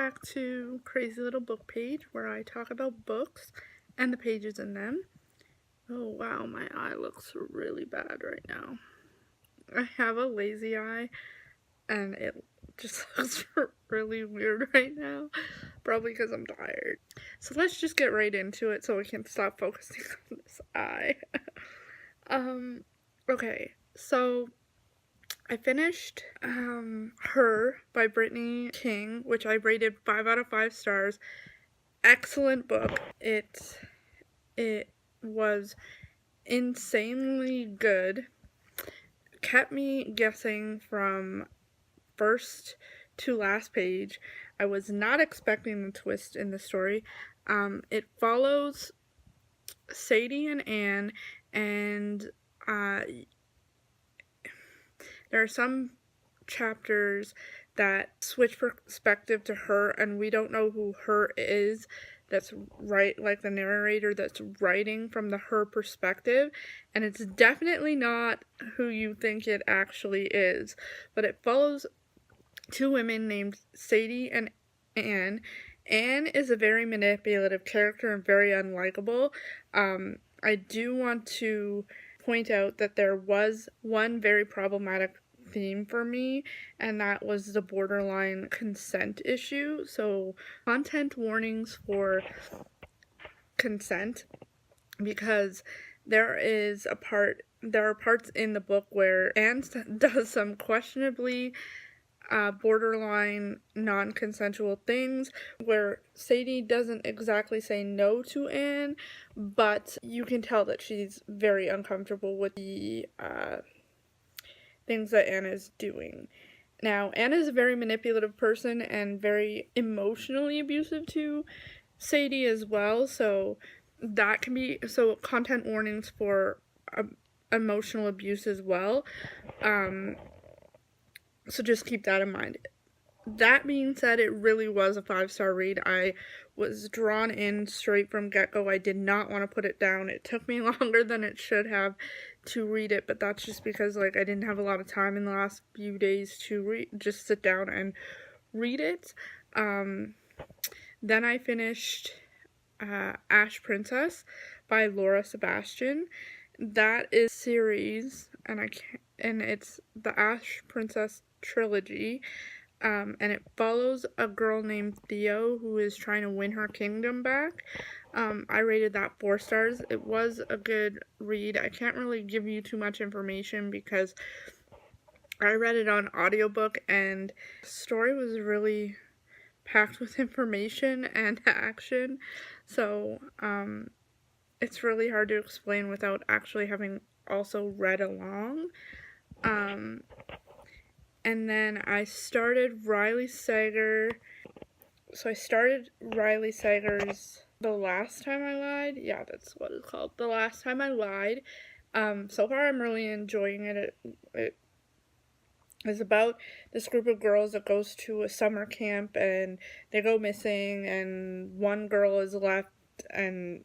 back to Crazy Little Book Page, where I talk about books and the pages in them. Oh wow, my eye looks really bad right now. I have a lazy eye and it just looks really weird right now, probably because I'm tired. So let's just get right into it so we can stop focusing on this eye. Okay, so I finished Her by Brittany King, which I rated 5 out of 5 stars. Excellent book. It was insanely good. Kept me guessing from first to last page. I was not expecting the twist in the story. It follows Sadie and Anne, and there are some chapters that switch perspective to her, and we don't know who her is. That's right, like the narrator that's writing from the her perspective, and it's definitely not who you think it actually is. But it follows two women named Sadie and Anne. Anne is a very manipulative character and very unlikable. I do want to point out that there was one very problematic theme for me, and that was the borderline consent issue. So content warnings for consent, because there are parts in the book where Anne does some questionably borderline non-consensual things, where Sadie doesn't exactly say no to Anne, but you can tell that she's very uncomfortable with the things that Anne is doing. Now, Anne is a very manipulative person and very emotionally abusive to Sadie as well, so that can be, so content warnings for emotional abuse as well. So just keep that in mind. That being said, it really was a 5-star read. I was drawn in straight from get-go. I did not want to put it down. It took me longer than it should have to read it, but that's just because I didn't have a lot of time in the last few days to just sit down and read it. Then I finished Ash Princess by Laura Sebastian. That is series, and it's the Ash Princess trilogy, and it follows a girl named Theo who is trying to win her kingdom back. I rated that 4 stars. It was a good read. I can't really give you too much information because I read it on audiobook, and the story was really packed with information and action, so it's really hard to explain without actually having also read along. And then I started Riley Sager. So I started Riley Sager's The Last Time I Lied. Yeah, that's what it's called. The Last Time I Lied. So far I'm really enjoying it. It is about this group of girls that goes to a summer camp and they go missing, and one girl is left, and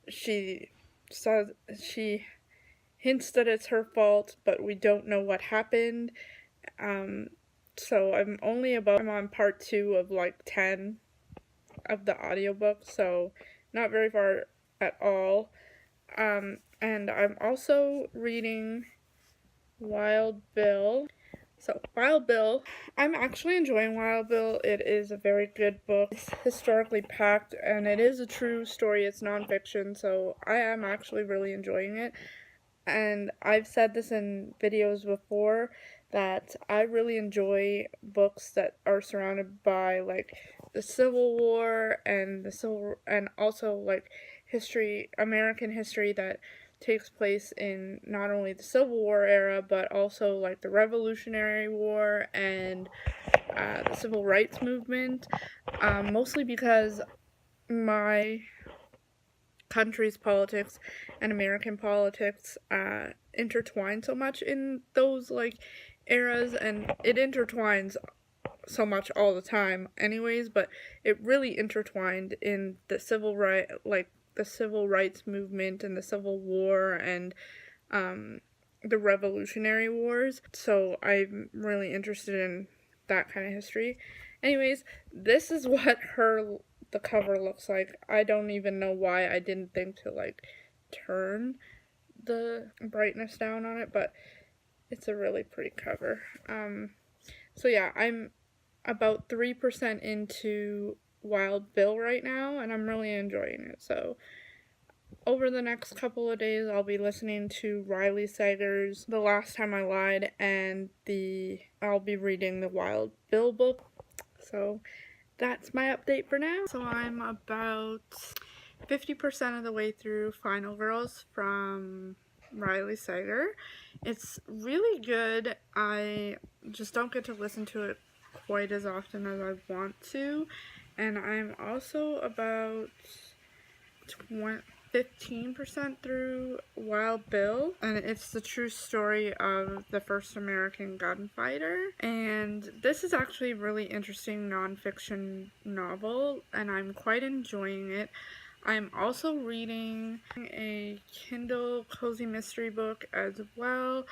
she hints that it's her fault, but we don't know what happened. So I'm on part 2 of 10 of the audiobook, so not very far at all. And I'm also reading Wild Bill. So Wild Bill, I'm actually enjoying Wild Bill. It is a very good book. It's historically packed, and it is a true story. It's nonfiction, so I am actually really enjoying it. And I've said this in videos before, that I really enjoy books that are surrounded by the Civil War and also history, American history that takes place in not only the Civil War era, but also the Revolutionary War and the Civil Rights Movement, mostly because my country's politics and American politics intertwine so much in those eras, and it intertwines so much all the time anyways, but it really intertwined in the civil rights movement and the Civil War and the Revolutionary Wars. So I'm really interested in that kind of history. Anyways, this is what the cover looks like. I don't even know why I didn't think to like turn the brightness down on it, but it's a really pretty cover. So yeah, I'm about 3% into Wild Bill right now, and I'm really enjoying it. So over the next couple of days, I'll be listening to Riley Sager's The Last Time I Lied, and I'll be reading the Wild Bill book. So that's my update for now. So I'm about 50% of the way through Final Girls from Riley Sager. It's really good. I just don't get to listen to it quite as often as I want to. And I'm also about 15% through Wild Bill, and it's the true story of the first American gunfighter. And this is actually a really interesting nonfiction novel, and I'm quite enjoying it. I'm also reading a Kindle cozy mystery book as well,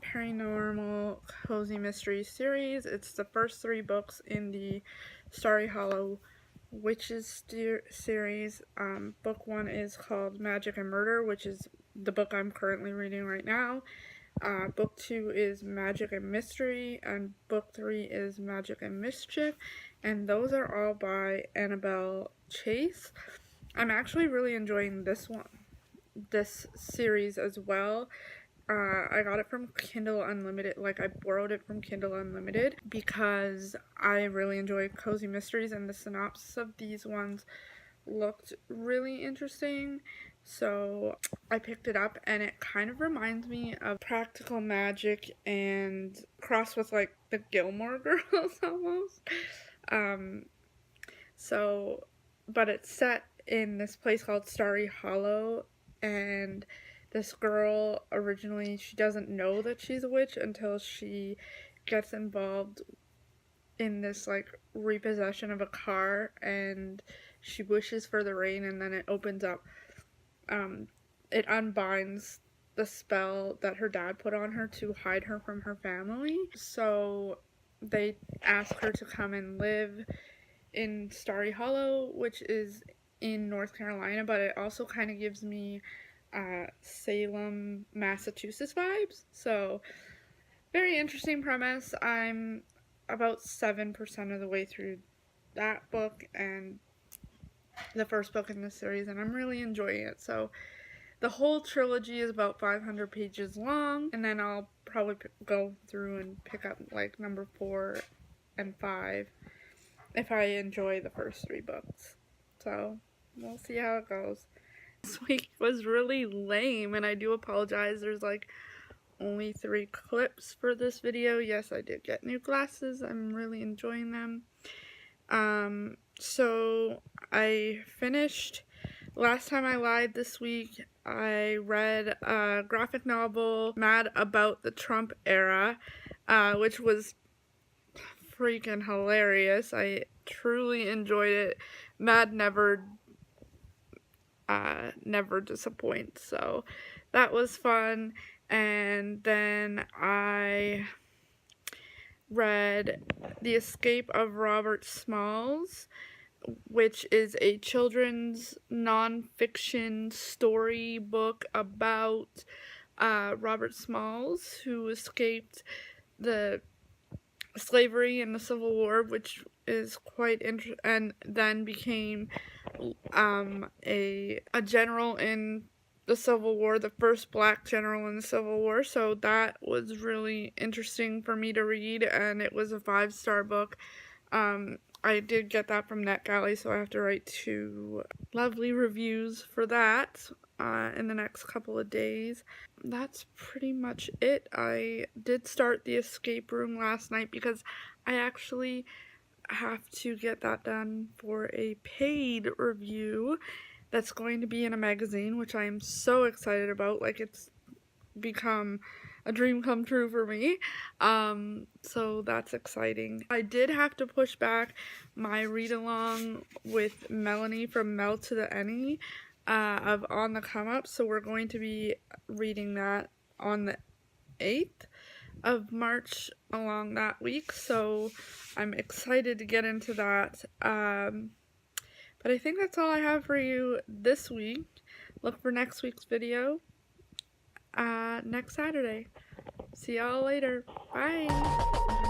paranormal cozy mystery series. It's the first 3 books in the Starry Hollow Witches series. Book 1 is called Magic and Murder, which is the book I'm currently reading right now. Book 2 is Magic and Mystery, and book 3 is Magic and Mischief, and those are all by Annabelle Chase. I'm actually really enjoying this series as well. I got it from Kindle Unlimited, like I borrowed it from Kindle Unlimited because I really enjoy cozy mysteries, and the synopsis of these ones looked really interesting. So I picked it up, and it kind of reminds me of Practical Magic and crossed with like the Gilmore Girls almost. But it's set in this place called Starry Hollow, and this girl originally, she doesn't know that she's a witch until she gets involved in this like repossession of a car, and she wishes for the rain, and then it opens up, it unbinds the spell that her dad put on her to hide her from her family. So they ask her to come and live in Starry Hollow, which is in North Carolina, but it also kind of gives me Salem, Massachusetts vibes. So very interesting premise. I'm about 7% of the way through that book and the first book in this series, and I'm really enjoying it. So the whole trilogy is about 500 pages long, and then I'll probably go through and pick up like number 4 and 5 if I enjoy the first 3 books. So we'll see how it goes. This week was really lame, and I do apologize. There's like only 3 clips for this video. Yes, I did get new glasses. I'm really enjoying them. So I finished Last Time I Lied this week. I read a graphic novel, Mad About the Trump Era, which was freaking hilarious. I truly enjoyed it. Mad never disappoints, so that was fun. And then I read The Escape of Robert Smalls, which is a children's nonfiction story book about Robert Smalls, who escaped the slavery in the Civil War, which is quite interesting, and then became a general in the Civil War, the first black general in the Civil War. So that was really interesting for me to read, and it was a 5-star book. I did get that from NetGalley, so I have to write 2 lovely reviews for that in the next couple of days. That's pretty much it. I did start the escape room last night because I actually have to get that done for a paid review that's going to be in a magazine, which I am so excited about. Like, it's become a dream come true for me. So that's exciting. I did have to push back my read along with Melanie from Mel to the Any of On the Come Up, so we're going to be reading that on the 8th of March along that week, so I'm excited to get into that. But I think that's all I have for you this week. Look for next week's video next Saturday. See y'all later. Bye!